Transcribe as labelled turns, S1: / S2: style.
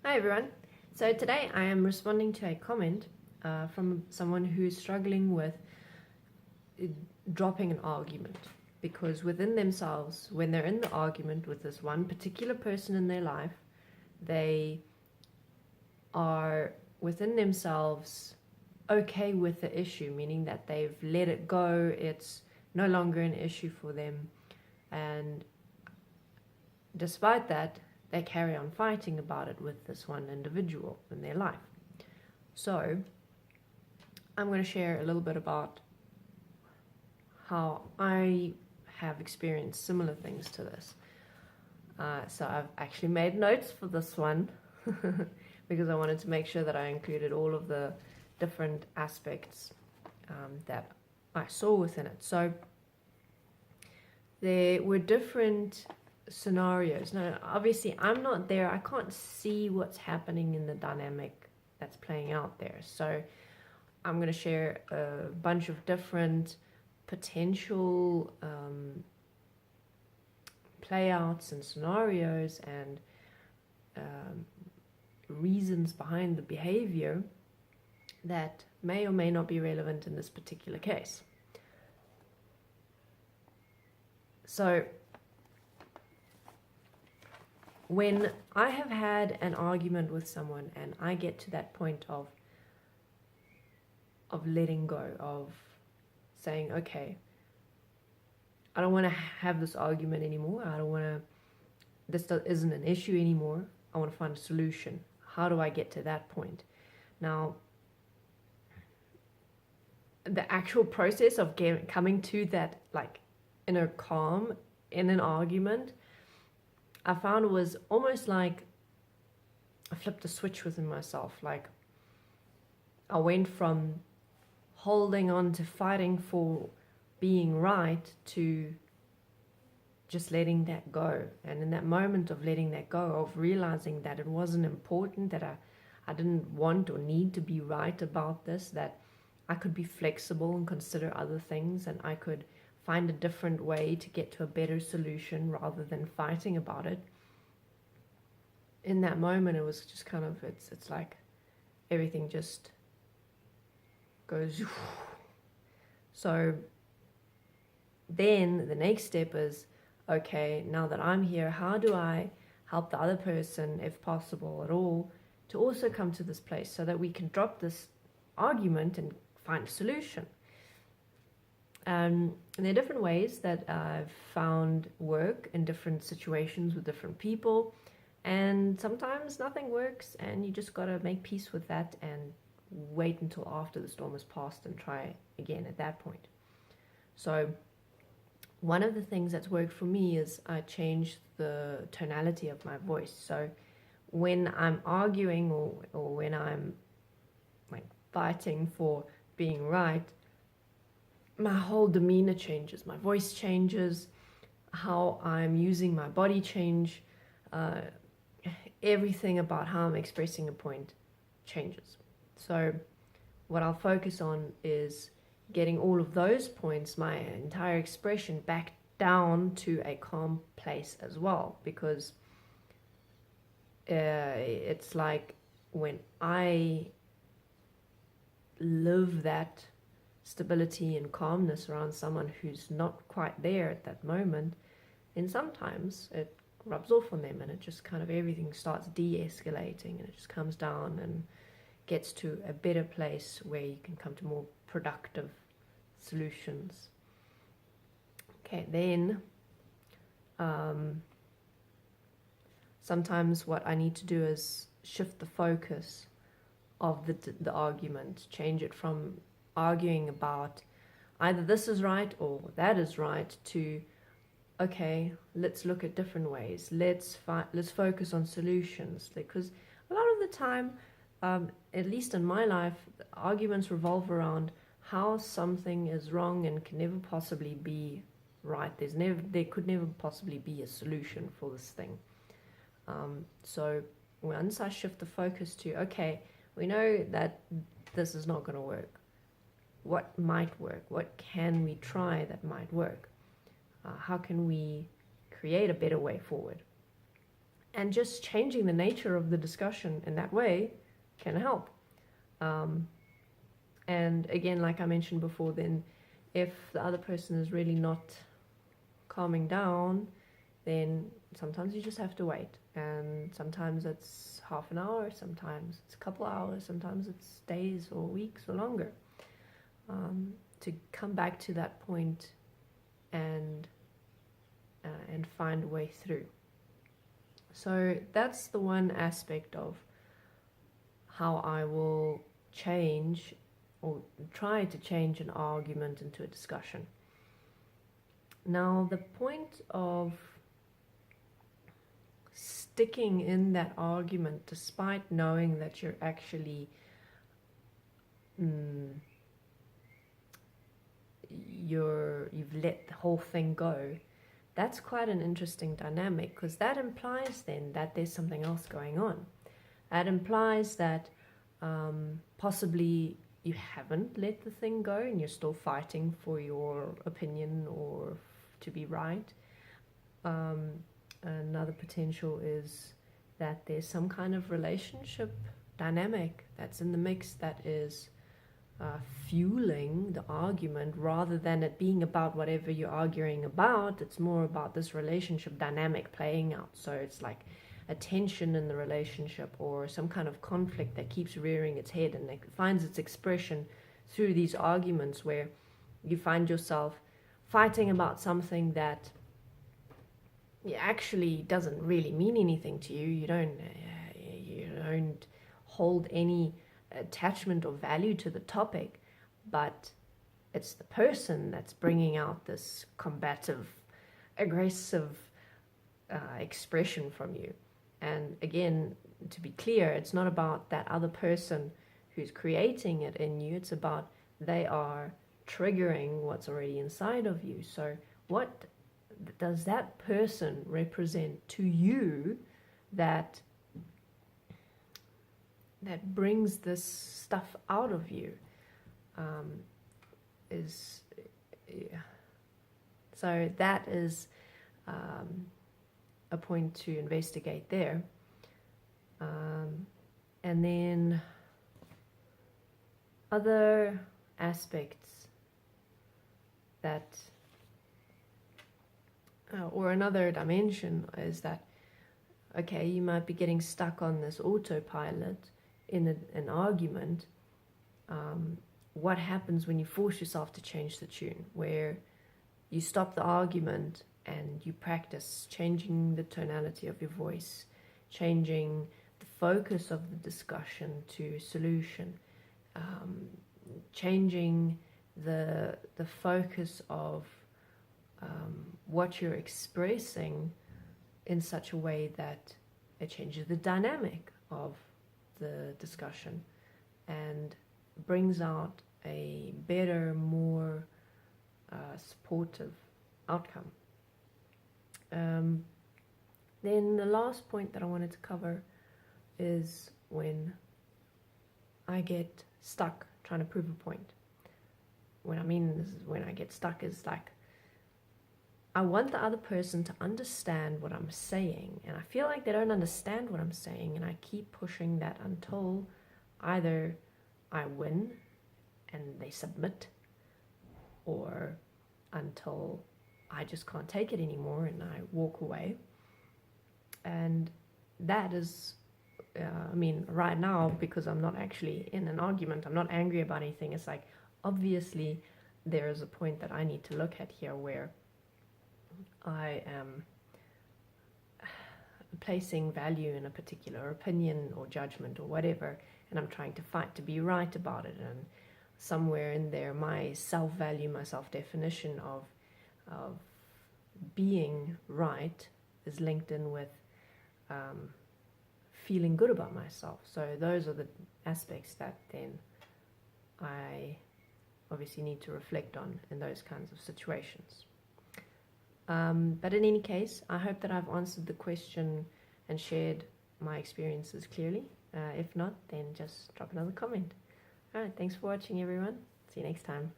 S1: Hi everyone. So today I am responding to a comment from someone who's struggling with uh, dropping an argument because within themselves, when they're in the argument with this one particular person in their life, they are within themselves okay with the issue, meaning that they've let it go, it's no longer an issue for them, and despite that, they carry on fighting about it with this one individual in their life. So, I'm going to share a little bit about how I have experienced similar things to this. So, I've actually made notes for this one because I wanted to make sure that I included all of the different aspects that I saw within it. So, there were different scenarios. Now, obviously, I'm not there. I can't see what's happening in the dynamic that's playing out there. So, I'm going to share a bunch of different potential playouts and scenarios and reasons behind the behavior that may or may not be relevant in this particular case. So, when I have had an argument with someone and I get to that point of letting go, of saying, okay, I don't want to have this argument anymore. I don't want to, this isn't an issue anymore. I want to find a solution. How do I get to that point? Now, the actual process of coming to that, like, inner calm in an argument, I found was almost like I flipped a switch within myself. Like, I went from holding on to fighting for being right to just letting that go. And in that moment of letting that go, of realizing that it wasn't important, that I didn't want or need to be right about this, that I could be flexible and consider other things, and I could find a different way to get to a better solution rather than fighting about it. In that moment, it was just kind of, it's like everything just goes. So then the next step is, okay, now that I'm here, how do I help the other person, if possible at all, to also come to this place so that we can drop this argument and find a solution? And there are different ways that I've found work in different situations with different people, and sometimes nothing works and you just got to make peace with that and wait until after the storm has passed and try again at that point. So one of the things that's worked for me is I changed the tonality of my voice. So when I'm arguing or when I'm like fighting for being right, my whole demeanor changes, my voice changes, how I'm using my body change, everything about how I'm expressing a point changes. So what I'll focus on is getting all of those points, my entire expression, back down to a calm place as well, because it's like when I live that stability and calmness around someone who's not quite there at that moment, then sometimes it rubs off on them and it just kind of everything starts de-escalating and it just comes down and gets to a better place where you can come to more productive solutions. Okay, then sometimes what I need to do is shift the focus of the argument, change it from arguing about either this is right or that is right to, okay, let's look at different ways. Let's focus on solutions, because a lot of the time, at least in my life, arguments revolve around how something is wrong and can never possibly be right. There could never possibly be a solution for this thing. So once I shift the focus to, okay, we know that this is not going to work. What might work? What can we try that might work? How can we create a better way forward? And just changing the nature of the discussion in that way can help. And again, like I mentioned before, then if the other person is really not calming down, then sometimes you just have to wait. And sometimes it's half an hour, sometimes it's a couple hours, sometimes it's days or weeks or longer, to come back to that point and find a way through. So that's the one aspect of how I will change or try to change an argument into a discussion. Now, the point of sticking in that argument despite knowing that you're actually you've let the whole thing go, that's quite an interesting dynamic, because that implies then that there's something else going on. That implies that possibly you haven't let the thing go and you're still fighting for your opinion or to be right. Another potential is that there's some kind of relationship dynamic that's in the mix that is fueling the argument, rather than it being about whatever you're arguing about. It's more about this relationship dynamic playing out. So it's like a tension in the relationship or some kind of conflict that keeps rearing its head, and it finds its expression through these arguments where you find yourself fighting about something that actually doesn't really mean anything to you. You don't hold any attachment or value to the topic, but it's the person that's bringing out this combative, aggressive expression from you. And again, to be clear, it's not about that other person who's creating it in you. It's about they are triggering what's already inside of you. So what does that person represent to you that brings this stuff out of you? So that is a point to investigate there. And then other aspects that or another dimension is that, okay, you might be getting stuck on this autopilot in an argument. What happens when you force yourself to change the tune, where you stop the argument and you practice changing the tonality of your voice, changing the focus of the discussion to solution, changing the focus of what you're expressing in such a way that it changes the dynamic of the discussion and brings out a better, more supportive outcome. Then the last point that I wanted to cover is when I get stuck trying to prove a point. What I mean is, when I get stuck is like, I want the other person to understand what I'm saying, and I feel like they don't understand what I'm saying, and I keep pushing that until either I win and they submit, or until I just can't take it anymore and I walk away. And that is, right now, because I'm not actually in an argument, I'm not angry about anything, it's like, obviously there is a point that I need to look at here where I am placing value in a particular opinion or judgment or whatever, and I'm trying to fight to be right about it. And somewhere in there, my self-value, my self-definition of being right is linked in with feeling good about myself. So those are the aspects that then I obviously need to reflect on in those kinds of situations. But in any case, I hope that I've answered the question and shared my experiences clearly. If not, then just drop another comment. All right, thanks for watching, everyone. See you next time.